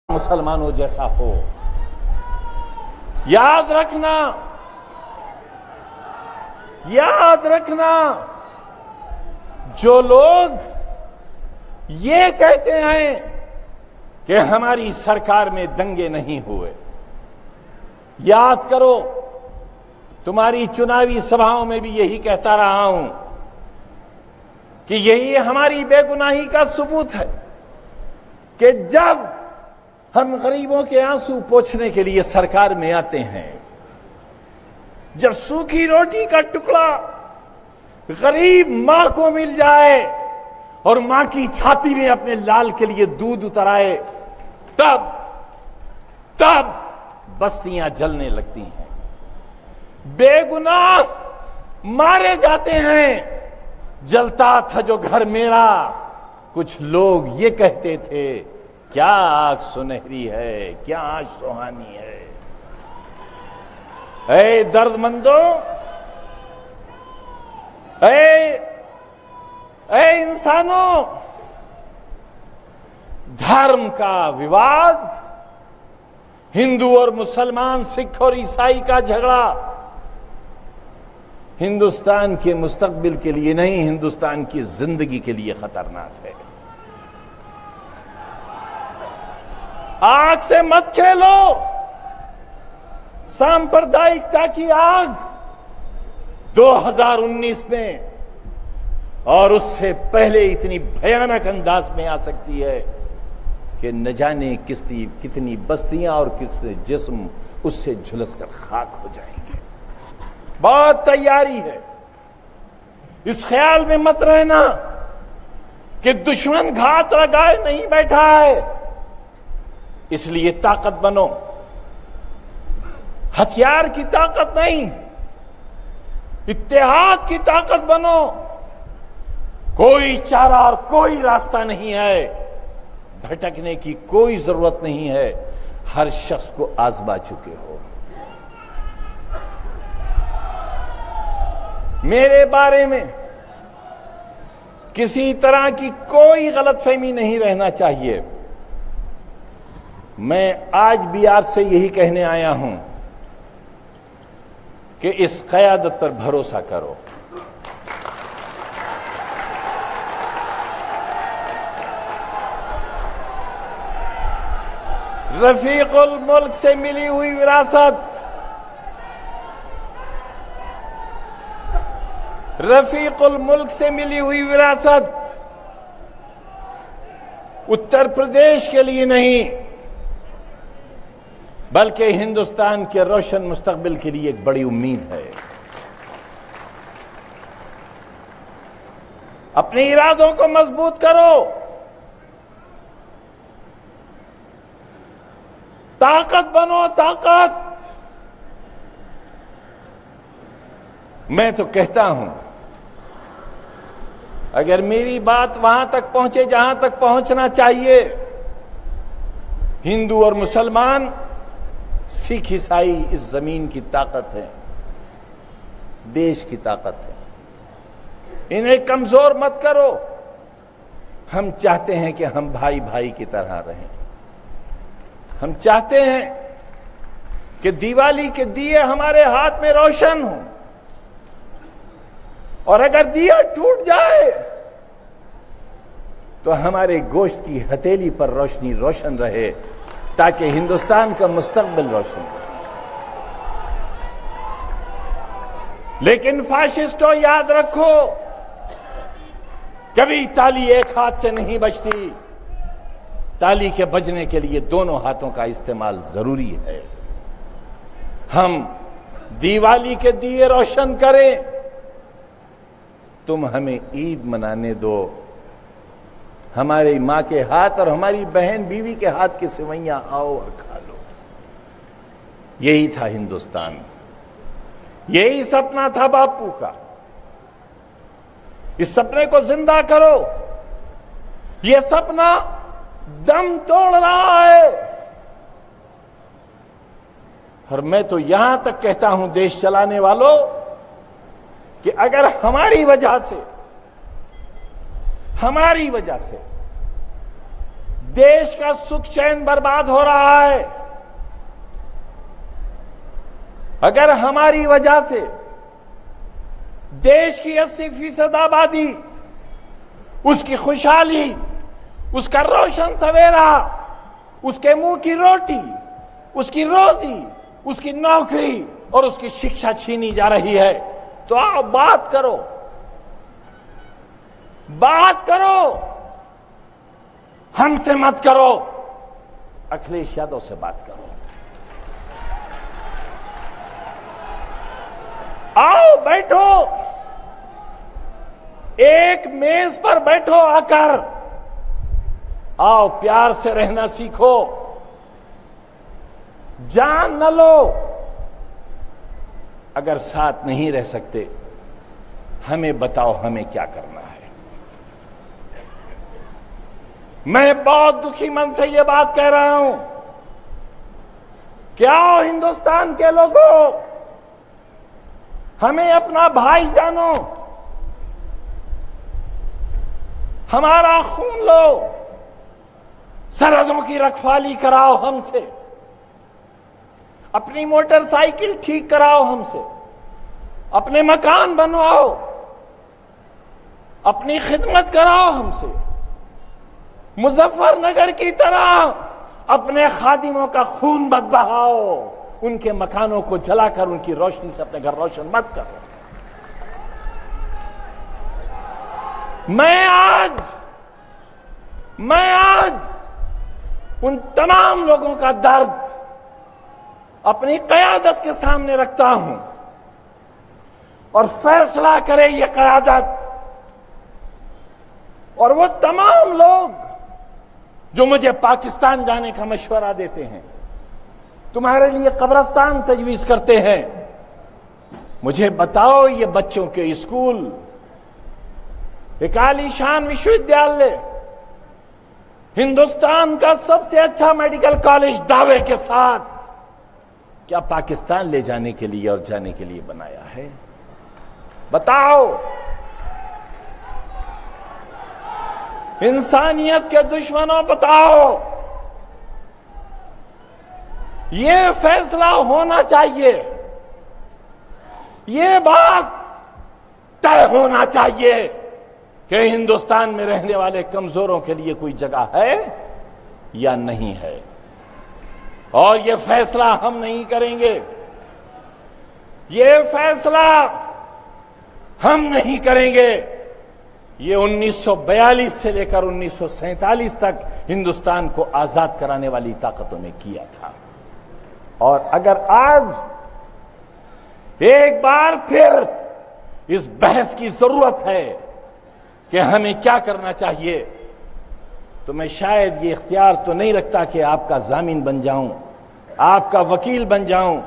मुसलमानों जैसा हो। याद रखना, याद रखना, जो लोग ये कहते हैं कि हमारी सरकार में दंगे नहीं हुए, याद करो तुम्हारी चुनावी सभाओं में भी यही कहता रहा हूं कि यही हमारी बेगुनाही का सबूत है कि जब हम गरीबों के आंसू पोंछने के लिए सरकार में आते हैं, जब सूखी रोटी का टुकड़ा गरीब मां को मिल जाए और मां की छाती में अपने लाल के लिए दूध उतराए, तब तब बस्तियां जलने लगती हैं, बेगुनाह मारे जाते हैं। जलता था जो घर मेरा, कुछ लोग ये कहते थे, क्या आग सुनहरी है, क्या आग सुहानी है। ऐ दर्दमंदों, ऐ इंसानों, धर्म का विवाद, हिंदू और मुसलमान, सिख और ईसाई का झगड़ा हिंदुस्तान के मुस्तकबिल के लिए नहीं, हिंदुस्तान की जिंदगी के लिए खतरनाक है। आग से मत खेलो, सांप्रदायिकता की आग 2019 में और उससे पहले इतनी भयानक अंदाज में आ सकती है कि न जाने कितनी बस्तियां और कितने जिस्म उससे झुलसकर खाक हो जाएंगे। बहुत तैयारी है। इस ख्याल में मत रहना कि दुश्मन घात लगाए नहीं बैठा है, इसलिए ताकत बनो। हथियार की ताकत नहीं, इत्तेहाद की ताकत बनो। कोई चारा और कोई रास्ता नहीं है, भटकने की कोई जरूरत नहीं है, हर शख्स को आजमा चुके हो। मेरे बारे में किसी तरह की कोई गलतफहमी नहीं रहना चाहिए। मैं आज भी आपसे यही कहने आया हूं कि इस क़यादत पर भरोसा करो। रफीकुल मुल्क से मिली हुई विरासत, रफीकुल मुल्क से मिली हुई विरासत उत्तर प्रदेश के लिए नहीं, बल्कि हिंदुस्तान के रोशन मुस्तकबिल के लिए एक बड़ी उम्मीद है। अपने इरादों को मजबूत करो, ताकत बनो, ताकत। मैं तो कहता हूं, अगर मेरी बात वहां तक पहुंचे जहां तक पहुंचना चाहिए, हिंदू और मुसलमान, सिख ईसाई इस जमीन की ताकत है, देश की ताकत है। इन्हें कमजोर मत करो। हम चाहते हैं कि हम भाई भाई की तरह रहें। हम चाहते हैं कि दिवाली के दिए हमारे हाथ में रोशन हो, और अगर दिया टूट जाए तो हमारे गोश्त की हथेली पर रोशनी रोशन रहे, ताकि हिंदुस्तान का मुस्तकबिल रोशन रहे। लेकिन फाशिस्टों, याद रखो, कभी ताली एक हाथ से नहीं बजती। ताली के बजने के लिए दोनों हाथों का इस्तेमाल जरूरी है। हम दिवाली के दिए रोशन करें, तुम हमें ईद मनाने दो। हमारी मां के हाथ और हमारी बहन बीवी के हाथ की सेवैयां आओ और खा लो। यही था हिंदुस्तान, यही सपना था बापू का। इस सपने को जिंदा करो। यह सपना दम तोड़ रहा है, और मैं तो यहां तक कहता हूं देश चलाने वालों कि अगर हमारी वजह से देश का सुख चैन बर्बाद हो रहा है। अगर हमारी वजह से देश की 80% आबादी, उसकी खुशहाली, उसका रोशन सवेरा, उसके मुंह की रोटी, उसकी रोजी, उसकी नौकरी और उसकी शिक्षा छीनी जा रही है, तो आओ बात करो, बात करो। हमसे मत करो, अखिलेश यादव से बात करो। आओ बैठो, एक मेज पर बैठो आकर, आओ प्यार से रहना सीखो, जान न लो। अगर साथ नहीं रह सकते, हमें बताओ हमें क्या करना है। मैं बहुत दुखी मन से यह बात कह रहा हूं, क्या हिंदुस्तान के लोगों, हमें अपना भाई जानो, हमारा खून लो, सरहदों की रखवाली कराओ हमसे, अपनी मोटरसाइकिल ठीक कराओ हमसे, अपने मकान बनवाओ, अपनी खिदमत कराओ हमसे। मुजफ्फरनगर की तरह अपने खादिमों का खून मत बहाओ, उनके मकानों को जलाकर उनकी रोशनी से अपने घर रोशन मत करो। मैं आज उन तमाम लोगों का दर्द अपनी कयादत के सामने रखता हूं, और फैसला करे ये कयादत और वो तमाम लोग जो मुझे पाकिस्तान जाने का मशवरा देते हैं, तुम्हारे लिए कब्रिस्तान तजवीज करते हैं। मुझे बताओ, ये बच्चों के स्कूल, एक आलीशान विश्वविद्यालय, हिंदुस्तान का सबसे अच्छा मेडिकल कॉलेज दावे के साथ, क्या पाकिस्तान ले जाने के लिए और जाने के लिए बनाया है? बताओ। इंसानियत के दुश्मनों, बताओ। ये फैसला होना चाहिए, ये बात तय होना चाहिए कि हिंदुस्तान में रहने वाले कमजोरों के लिए कोई जगह है या नहीं है। और ये फैसला हम नहीं करेंगे, ये फैसला हम नहीं करेंगे। ये 1942 से लेकर 1947 तक हिंदुस्तान को आजाद कराने वाली ताकतों ने किया था। और अगर आज एक बार फिर इस बहस की जरूरत है कि हमें क्या करना चाहिए, तो मैं शायद ये इख्तियार तो नहीं रखता कि आपका जामीन बन जाऊं, आपका वकील बन जाऊं,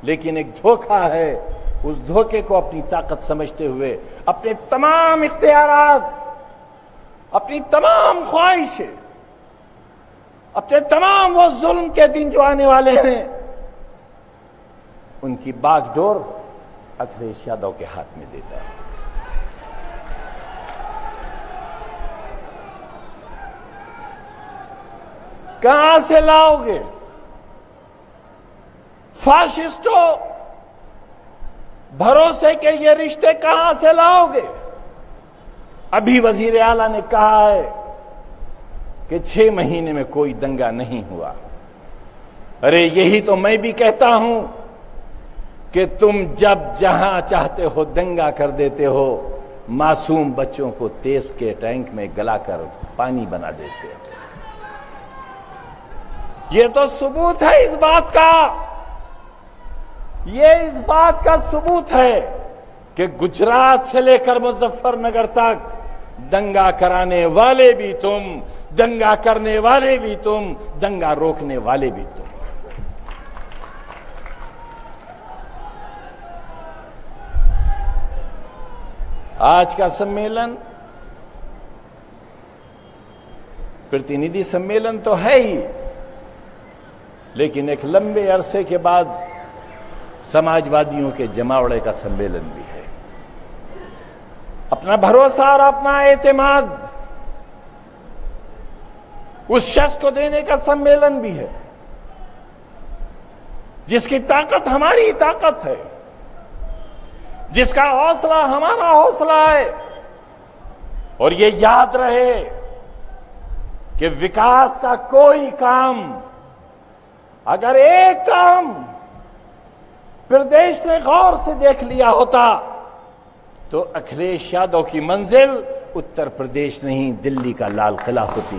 लेकिन एक धोखा है, उस धोखे को अपनी ताकत समझते हुए अपने तमाम इख्तियारात, अपनी तमाम ख्वाहिशें, अपने तमाम वो जुल्म के दिन जो आने वाले हैं, उनकी बागडोर अखिलेश यादव के हाथ में देता है। कहां से लाओगे फाशिस्टों? भरोसे के ये रिश्ते कहां से लाओगे? अभी वजीर आला ने कहा है कि 6 महीने में कोई दंगा नहीं हुआ। अरे यही तो मैं भी कहता हूं कि तुम जब जहां चाहते हो दंगा कर देते हो, मासूम बच्चों को तेज के टैंक में गलाकर पानी बना देते हो। ये तो सबूत है इस बात का, ये इस बात का सबूत है कि गुजरात से लेकर मुजफ्फरनगर तक दंगा कराने वाले भी तुम, दंगा करने वाले भी तुम, दंगा रोकने वाले भी तुम। आज का सम्मेलन प्रतिनिधि सम्मेलन तो है ही, लेकिन एक लंबे अरसे के बाद समाजवादियों के जमावड़े का सम्मेलन भी है। अपना भरोसा और अपना एतमाद उस शख्स को देने का सम्मेलन भी है जिसकी ताकत हमारी ताकत है, जिसका हौसला हमारा हौसला है। और ये याद रहे कि विकास का कोई काम, अगर एक काम प्रदेश ने गौर से देख लिया होता तो अखिलेश यादव की मंजिल उत्तर प्रदेश नहीं, दिल्ली का लाल किला होती।